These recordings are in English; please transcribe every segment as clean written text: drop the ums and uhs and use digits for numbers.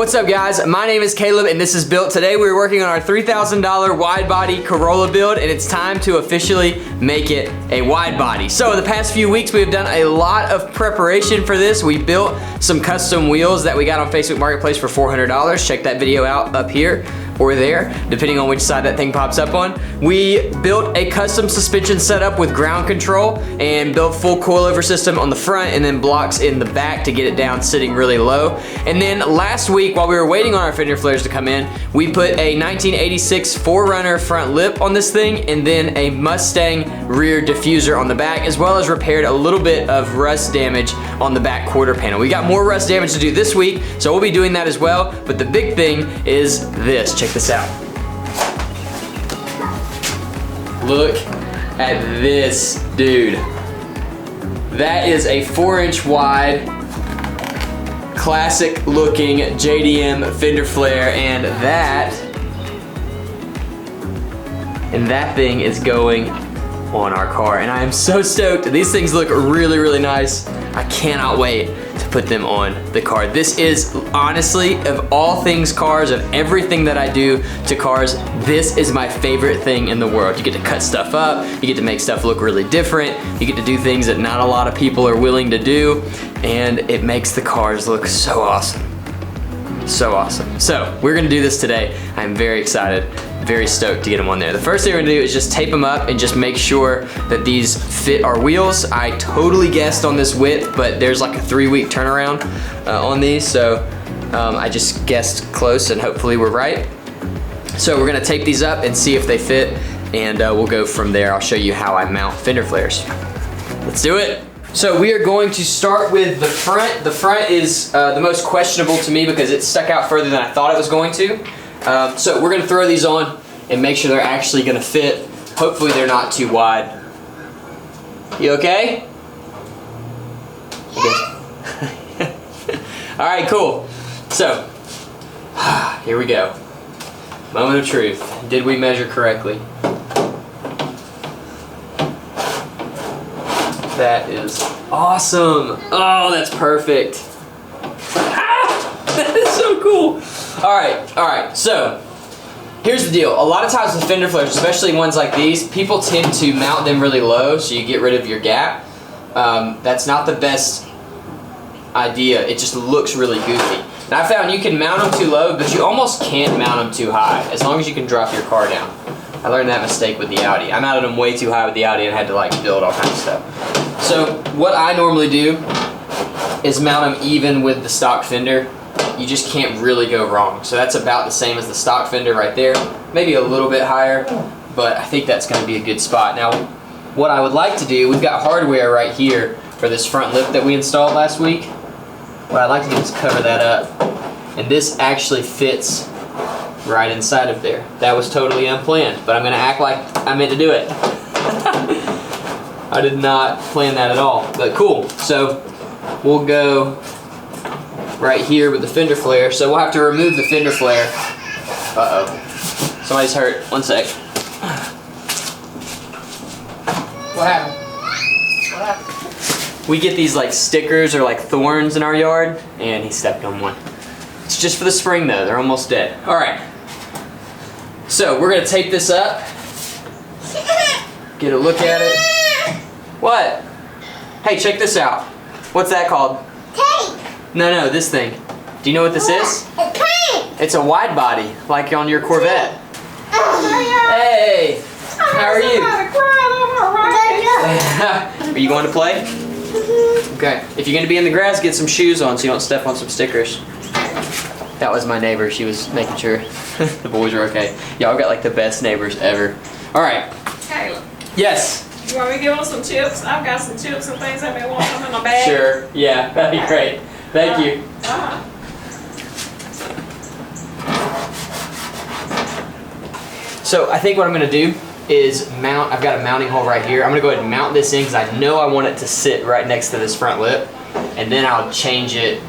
What's up guys, my name is Caleb and this is Built. Today we're working on our $3,000 wide body Corolla build and it's time to officially make it a wide body. So the past few weeks we've done a lot of preparation for this. We built some custom wheels that we got on Facebook Marketplace for $400. Check that video out up here or there, depending on which side that thing pops up on. We built a custom suspension setup with ground control and built full coilover system on the front and then blocks in the back to get it down sitting really low. And then last week, while we were waiting on our fender flares to come in, we put a 1986 4Runner front lip on this thing and then a Mustang rear diffuser on the back, as well as repaired a little bit of rust damage on the back quarter panel. We got more rust damage to do this week, so we'll be doing that as well. But the big thing is this. Check this out. Look at this, dude. That is a 4-inch wide, classic looking JDM fender flare, and that thing is going on our car, and I am so stoked. These things look really, really nice. I cannot wait to put them on the car. This is honestly, of all things cars, of everything that I do to cars, this is my favorite thing in the world. You get to cut stuff up, you get to make stuff look really different, you get to do things that not a lot of people are willing to do, and it makes the cars look so awesome. So awesome. So we're gonna do this today. I'm very excited, very stoked to get them on there. The first thing we're gonna do is just tape them up and just make sure that these fit our wheels. I totally guessed on this width, but there's like a 3-week turnaround on these, so I just guessed close and hopefully we're right. So we're gonna tape these up and see if they fit, and we'll go from there. I'll show you how I mount fender flares. Let's do it. So we are going to start with the front. The front is the most questionable to me because it stuck out further than I thought it was going to. So we're gonna throw these on and make sure they're actually gonna fit. Hopefully they're not too wide. You okay? Okay. All right, cool. So, here we go. Moment of truth. Did we measure correctly? That is awesome. Oh, that's perfect. Ah, that is so cool. All right, so here's the deal. A lot of times with fender flares, especially ones like these, people tend to mount them really low so you get rid of your gap. That's not the best idea. It just looks really goofy. And I found you can mount them too low, but you almost can't mount them too high, as long as you can drop your car down. I learned that mistake with the Audi. I mounted them way too high with the Audi and had to like build all kinds of stuff. So what I normally do is mount them even with the stock fender. You just can't really go wrong. So that's about the same as the stock fender right there. Maybe a little bit higher, but I think that's gonna be a good spot. Now, what I would like to do, we've got hardware right here for this front lip that we installed last week. What I'd like to do is cover that up. And this actually fits right inside of there. That was totally unplanned, but I'm gonna act like I meant to do it. I did not plan that at all, but cool. So we'll go right here with the fender flare. So we'll have to remove the fender flare. Uh-oh, somebody's hurt. One sec. What happened? What happened? We get these like stickers or like thorns in our yard, and he stepped on one. It's just for the spring though, they're almost dead. All right, so we're gonna tape this up, get a look at it. What? Hey, check this out. What's that called? Tape. No, this thing. Do you know what this is? Tape. It's a wide body, like on your Corvette. Hey, how are you? Are you going to play? Okay. If you're gonna be in the grass, get some shoes on so you don't step on some stickers. That was my neighbor. She was making sure the boys were okay. Y'all got like the best neighbors ever. All right. Caleb, Yes. you want me to give us some chips? I've got some chips and things I may want some in my bag. Sure. Yeah, that'd be great. Thank you. So I think what I'm gonna do is mount. I've got a mounting hole right here. I'm gonna go ahead and mount this in because I know I want it to sit right next to this front lip, and then I'll change it.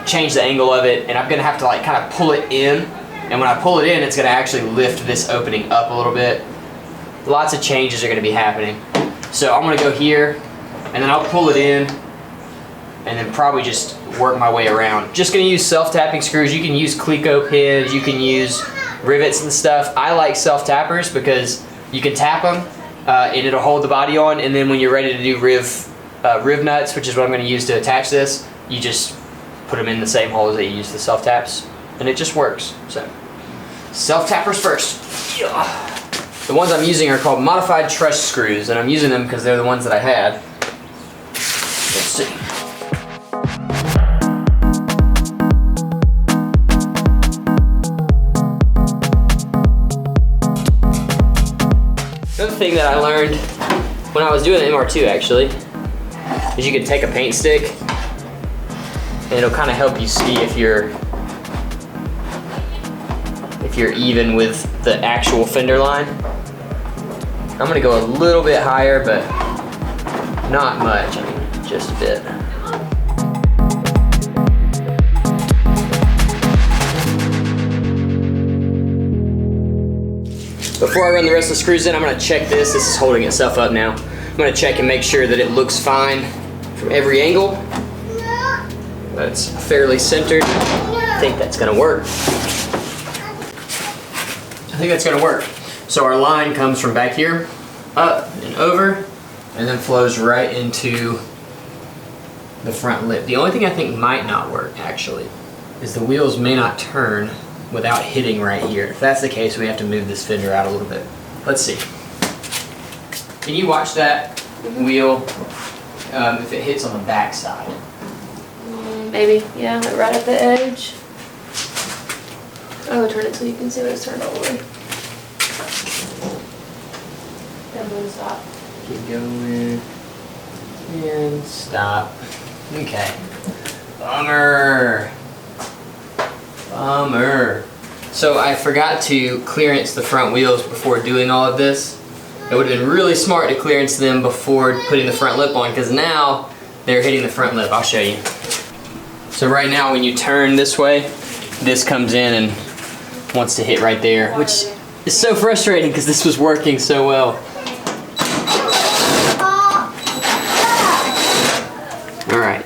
Change the angle of it, and I'm gonna have to like kind of pull it in, and when I pull it in, it's gonna actually lift this opening up a little bit. Lots of changes are gonna be happening. So I'm gonna go here, and then I'll pull it in, and then probably just work my way around. Just gonna use self-tapping screws. You can use Cleco pins, you can use rivets and stuff. I like self-tappers because you can tap them and it'll hold the body on, and then when you're ready to do riv nuts, which is what I'm gonna use to attach this, you just put them in the same holes that you use the self-taps, and it just works. So, self-tappers first. Yeah. The ones I'm using are called modified truss screws, and I'm using them because they're the ones that I had. Let's see. Another thing that I learned when I was doing the MR2 actually is you can take a paint stick and it'll kind of help you see if you're even with the actual fender line. I'm gonna go a little bit higher, but not much, I mean, just a bit. Before I run the rest of the screws in, I'm gonna check this. This is holding itself up now. I'm gonna check and make sure that it looks fine from every angle. That's fairly centered. I think that's gonna work. I think that's gonna work. So our line comes from back here, up and over, and then flows right into the front lip. The only thing I think might not work, actually, is the wheels may not turn without hitting right here. If that's the case, we have to move this fender out a little bit. Let's see. Can you watch that wheel if it hits on the back side? Maybe, yeah, like right at the edge. I'll turn it so you can see when it's turned all the way. Definitely stop. Keep going. And stop. Okay. Bummer. Bummer. So I forgot to clearance the front wheels before doing all of this. It would have been really smart to clearance them before putting the front lip on, because now they're hitting the front lip. I'll show you. So right now when you turn this way, this comes in and wants to hit right there, which is so frustrating because this was working so well. All right.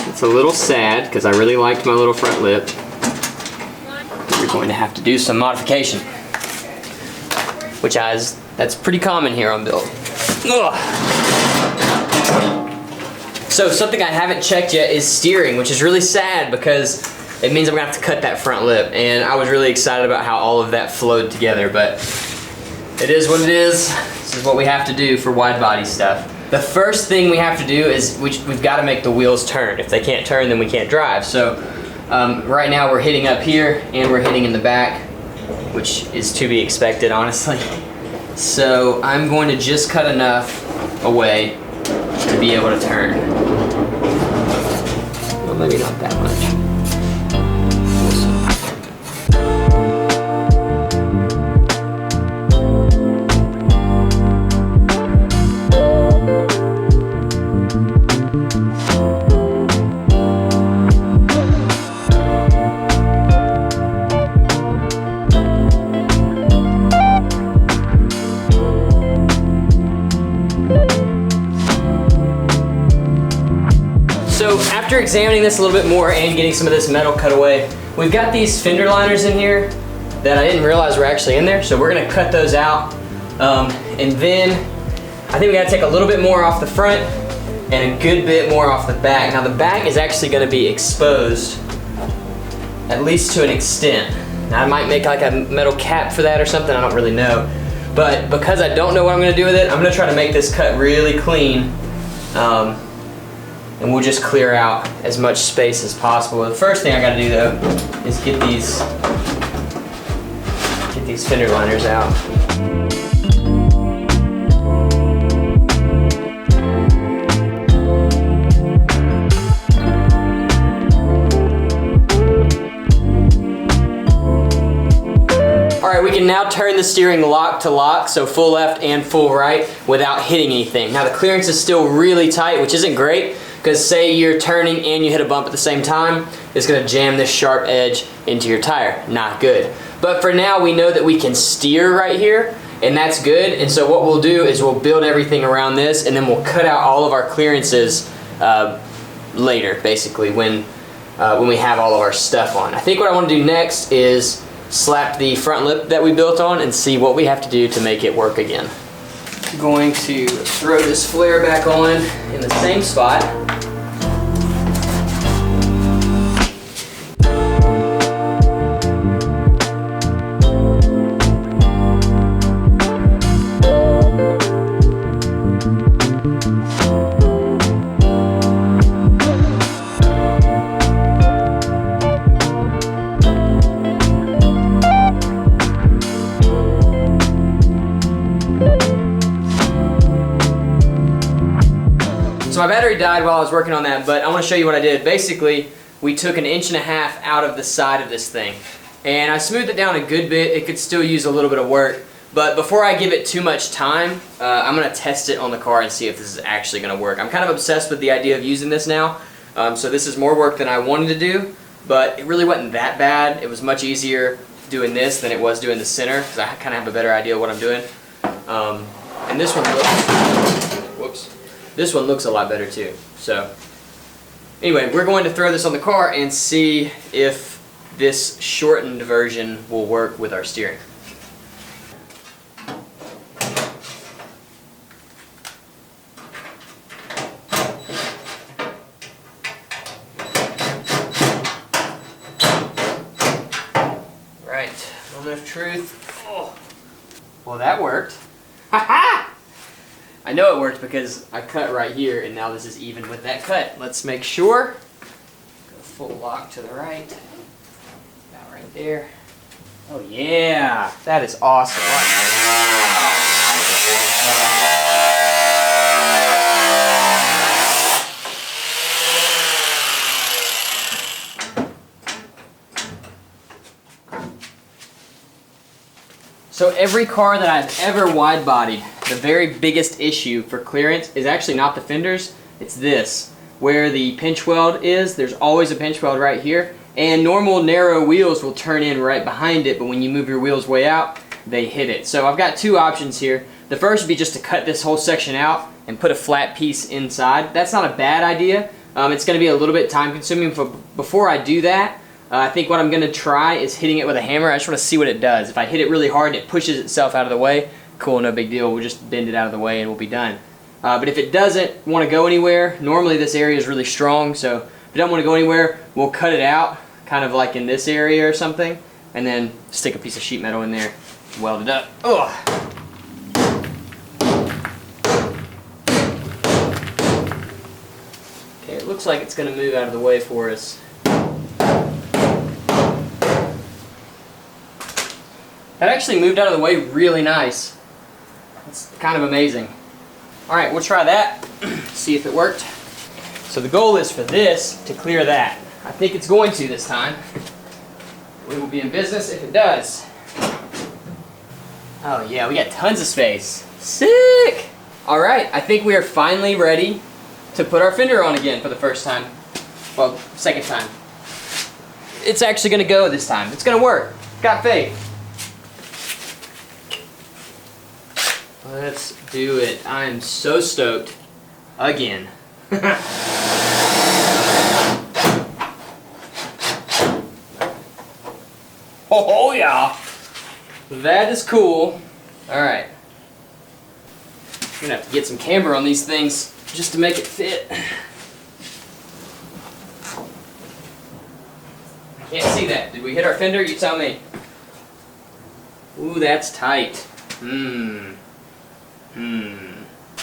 It's a little sad because I really liked my little front lip. We're going to have to do some modification, that's pretty common here on build. Ugh. So something I haven't checked yet is steering, which is really sad because it means I'm gonna have to cut that front lip, and I was really excited about how all of that flowed together, but it is what it is. This is what we have to do for wide body stuff. The first thing we have to do is we've got to make the wheels turn. If they can't turn, then we can't drive. So right now we're hitting up here and we're hitting in the back, which is to be expected, honestly. So I'm going to just cut enough away to be able to turn. Well, maybe not that much. So after examining this a little bit more and getting some of this metal cut away, we've got these fender liners in here that I didn't realize were actually in there. So we're gonna cut those out. And then I think we gotta take a little bit more off the front and a good bit more off the back. Now the back is actually gonna be exposed, at least to an extent. Now I might make like a metal cap for that or something, I don't really know. But because I don't know what I'm gonna do with it, I'm gonna try to make this cut really clean. And we'll just clear out as much space as possible. The first thing I gotta do though is get these fender liners out. All right, we can now turn the steering lock to lock, so full left and full right without hitting anything. Now the clearance is still really tight, which isn't great, because say you're turning and you hit a bump at the same time, it's gonna jam this sharp edge into your tire. Not good. But for now, we know that we can steer right here, and that's good. And so what we'll do is we'll build everything around this, and then we'll cut out all of our clearances later, basically, when we have all of our stuff on. I think what I want to do next is slap the front lip that we built on and see what we have to do to make it work again. I'm going to throw this flare back on in the same spot. So my battery died while I was working on that, but I want to show you what I did. Basically, we took 1.5 inches out of the side of this thing, and I smoothed it down a good bit. It could still use a little bit of work, but before I give it too much time, I'm going to test it on the car and see if this is actually going to work. I'm kind of obsessed with the idea of using this now, so this is more work than I wanted to do, but it really wasn't that bad. It was much easier doing this than it was doing the center, because I kind of have a better idea of what I'm doing. And this one looks, this one looks a lot better too. So anyway, we're going to throw this on the car and see if this shortened version will work with our steering. Right, moment of truth. Oh. Well, that worked. Ha-ha! I know it worked because I cut right here, and now this is even with that cut. Let's make sure. Go full lock to the right. About right there. Oh yeah, that is awesome. So every car that I've ever wide bodied, the very biggest issue for clearance is actually not the fenders, it's this. Where the pinch weld is, there's always a pinch weld right here, and normal narrow wheels will turn in right behind it, but when you move your wheels way out, they hit it. So I've got two options here. The first would be just to cut this whole section out and put a flat piece inside. That's not a bad idea. It's going to be a little bit time consuming, but before I do that, I think what I'm going to try is hitting it with a hammer. I just want to see what it does. If I hit it really hard and it pushes itself out of the way, cool, no big deal. We'll just bend it out of the way and we'll be done. But if it doesn't want to go anywhere, normally this area is really strong, so if it doesn't want to go anywhere, we'll cut it out, kind of like in this area or something, and then stick a piece of sheet metal in there, weld it up. Ugh. Okay, it looks like it's going to move out of the way for us. That actually moved out of the way really nice. It's kind of amazing. Alright, we'll try that, see if it worked. So the goal is for this to clear that. I think it's going to this time. We will be in business if it does. Oh yeah, we got tons of space. Sick! Alright, I think we are finally ready to put our fender on again for the first time. Well, second time. It's actually going to go this time. It's going to work. Got faith. Let's do it. I am so stoked. Again. Oh yeah! That is cool. Alright. I'm gonna have to get some camber on these things just to make it fit. I can't see that. Did we hit our fender? You tell me. Ooh, that's tight.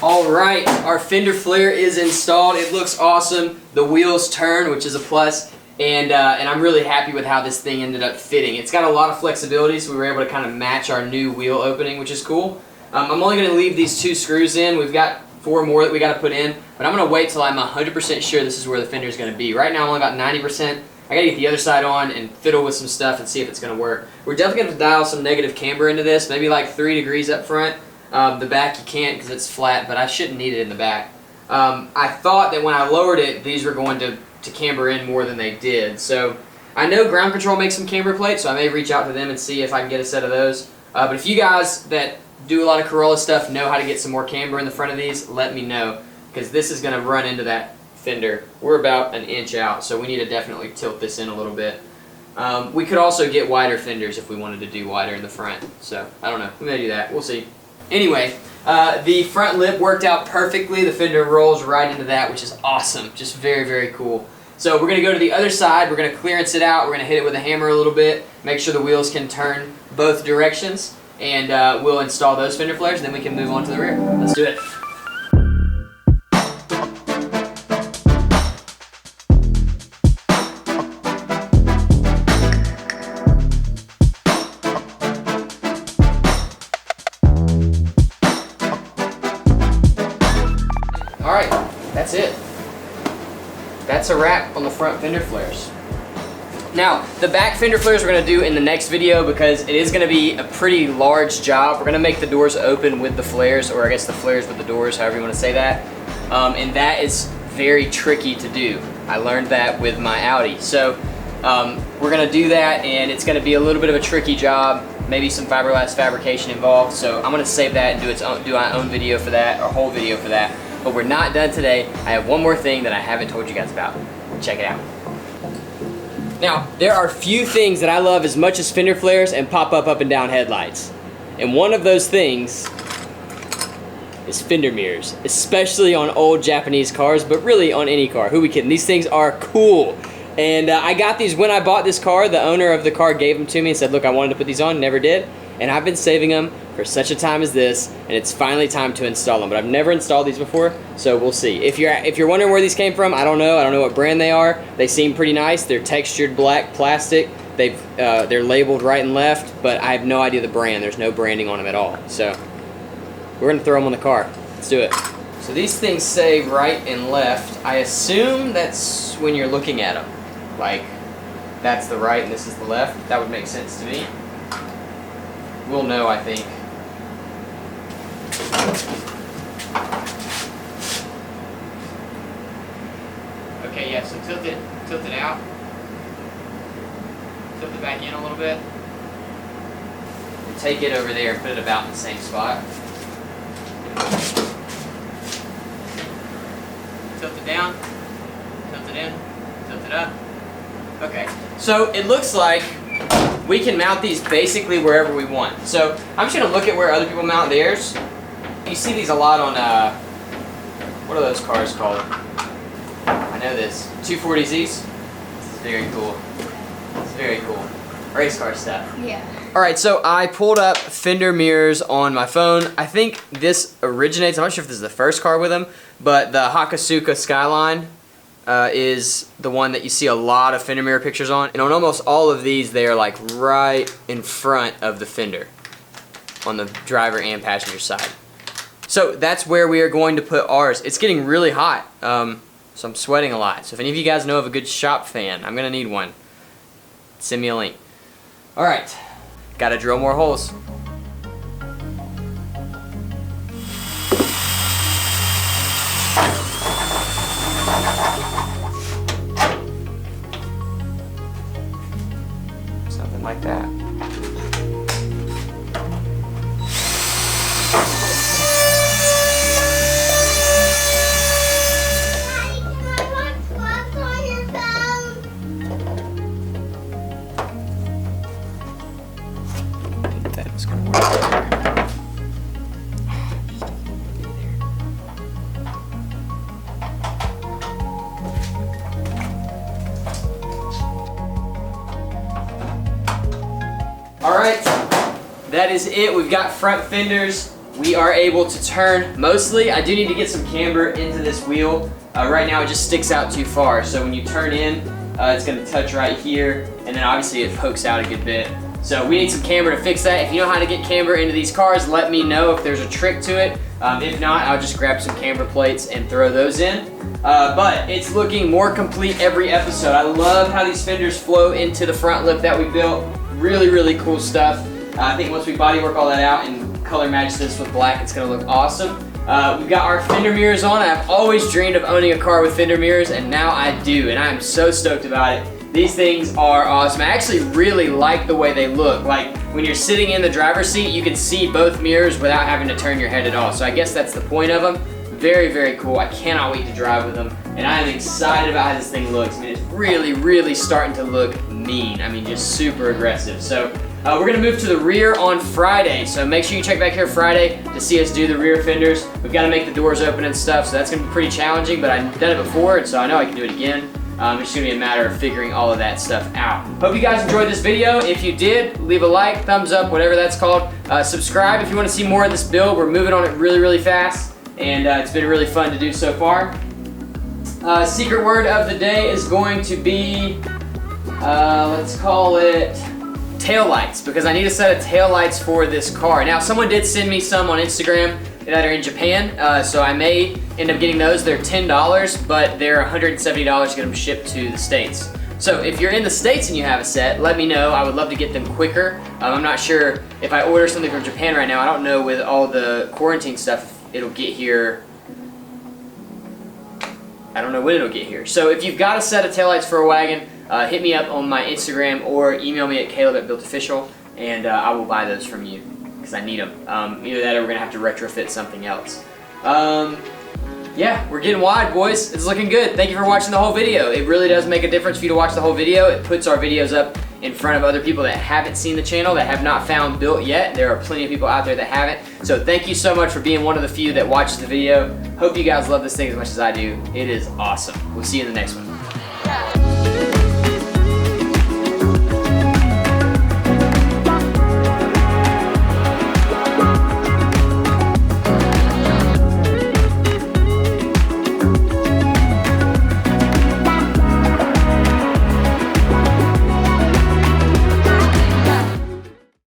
Alright, our fender flare is installed. It looks awesome. The wheels turn, which is a plus, and I'm really happy with how this thing ended up fitting. It's got a lot of flexibility, so we were able to kind of match our new wheel opening, which is cool. I'm only going to leave these 2 screws in. We've got 4 more that we got to put in, but I'm going to wait till I'm 100% sure this is where the fender is going to be. Right now I'm only about 90%. I got to get the other side on and fiddle with some stuff and see if it's going to work. We're definitely going to dial some negative camber into this, maybe like 3 degrees up front. The back you can't because it's flat, but I shouldn't need it in the back. I thought that when I lowered it, these were going to camber in more than they did. So I know Ground Control makes some camber plates, so I may reach out to them and see if I can get a set of those. But if you guys that do a lot of Corolla stuff know how to get some more camber in the front of these, let me know, because this is going to run into that fender. We're about an inch out, so we need to definitely tilt this in a little bit. We could also get wider fenders if we wanted to do wider in the front. So, I don't know. We may do that. We'll see. Anyway, the front lip worked out perfectly. The fender rolls right into that, which is awesome. Just very, very cool. So we're going to go to the other side. We're going to clearance it out. We're going to hit it with a hammer a little bit. Make sure the wheels can turn both directions. And we'll install those fender flares, and then we can move on to the rear. Let's do it. Alright, that's it. That's a wrap on the front fender flares. Now, the back fender flares we're going to do in the next video because it is going to be a pretty large job. We're going to make the doors open with the flares, or I guess the flares with the doors, however you want to say that. And that is very tricky to do. I learned that with my Audi. So we're going to do that, and it's going to be a little bit of a tricky job. Maybe some fiberglass fabrication involved. So I'm going to save that and do my own video for that, or a whole video for that. But we're not done today. I have one more thing that I haven't told you guys about. Check it out. Now, there are few things that I love as much as fender flares and pop-up up and down headlights. And one of those things is fender mirrors, especially on old Japanese cars, but really on any car. Who we kidding? These things are cool. And I got these when I bought this car. The owner of the car gave them to me and said, look, I wanted to put these on, never did. And I've been saving them for such a time as this, and it's finally time to install them. But I've never installed these before, so we'll see. If you're wondering where these came from, I don't know. I don't know what brand they are. They seem pretty nice. They're textured black plastic. They're labeled right and left, but I have no idea the brand. There's no branding on them at all. So we're gonna throw them on the car. Let's do it. So these things say right and left. I assume that's when you're looking at them. Like, that's the right and this is the left. That would make sense to me. We'll know, I think. Okay, yeah, so tilt it out. Tilt it back in a little bit. And take it over there and put it about in the same spot. Tilt it down. Tilt it in. Tilt it up. Okay, so it looks like we can mount these basically wherever we want. So I'm just gonna look at where other people mount theirs. You see these a lot on, what are those cars called? I know this, 240Zs. This is very cool. It's very cool. Race car stuff. Yeah. All right, so I pulled up fender mirrors on my phone. I think this originates, I'm not sure if this is the first car with them, but the Hakosuka Skyline is the one that you see a lot of fender mirror pictures on. And on almost all of these, they are like right in front of the fender on the driver and passenger side. So that's where we are going to put ours. It's getting really hot, so I'm sweating a lot. So if any of you guys know of a good shop fan, I'm gonna need one. Send me a link. All right, gotta drill more holes. Something like that. That's gonna work there. Alright, that is it. We've got front fenders. We are able to turn mostly. I do need to get some camber into this wheel. Right now it just sticks out too far, so when you turn in, it's going to touch right here, and then obviously it pokes out a good bit. So we need some camber to fix that. If you know how to get camber into these cars, let me know if there's a trick to it. If not, I'll just grab some camber plates and throw those in. But it's looking more complete every episode. I love how these fenders flow into the front lip that we built. Really, really cool stuff. I think once we bodywork all that out and color match this with black, it's gonna look awesome. We've got our fender mirrors on. I've always dreamed of owning a car with fender mirrors, and now I do, and I'm so stoked about it. These things are awesome. I actually really like the way they look. Like, when you're sitting in the driver's seat, you can see both mirrors without having to turn your head at all. So I guess that's the point of them. Very, very cool. I cannot wait to drive with them, and I am excited about how this thing looks. I mean, it's really, really starting to look mean. I mean, just super aggressive. So we're gonna move to the rear on Friday, so make sure you check back here Friday to see us do the rear fenders. We've got to make the doors open and stuff, so that's gonna be pretty challenging, but I've done it before, and so I know I can do it again. It's just gonna be a matter of figuring all of that stuff out. Hope you guys enjoyed this video. If you did, leave a like, thumbs up, whatever that's called. Subscribe if you want to see more of this build. We're moving on it really, really fast, and it's been really fun to do so far. Secret word of the day is going to be, let's call it tail lights, because I need a set of tail lights for this car. Now, someone did send me some on Instagram that are in Japan, so I may end up getting those. They're $10, but they're $170 to get them shipped to the States. So if you're in the States and you have a set, let me know. I would love to get them quicker. I'm not sure if I order something from Japan right now. I don't know with all the quarantine stuff, it'll get here. I don't know when it'll get here. So if you've got a set of taillights for a wagon, hit me up on my Instagram or email me at caleb@builtofficial, and I will buy those from you because I need them. Either that or we're going to have to retrofit something else. Yeah, we're getting wide, boys. It's looking good. Thank you for watching the whole video. It really does make a difference for you to watch the whole video. It puts our videos up in front of other people that haven't seen the channel, that have not found Built yet. There are plenty of people out there that haven't. So thank you so much for being one of the few that watches the video. Hope you guys love this thing as much as I do. It is awesome. We'll see you in the next one.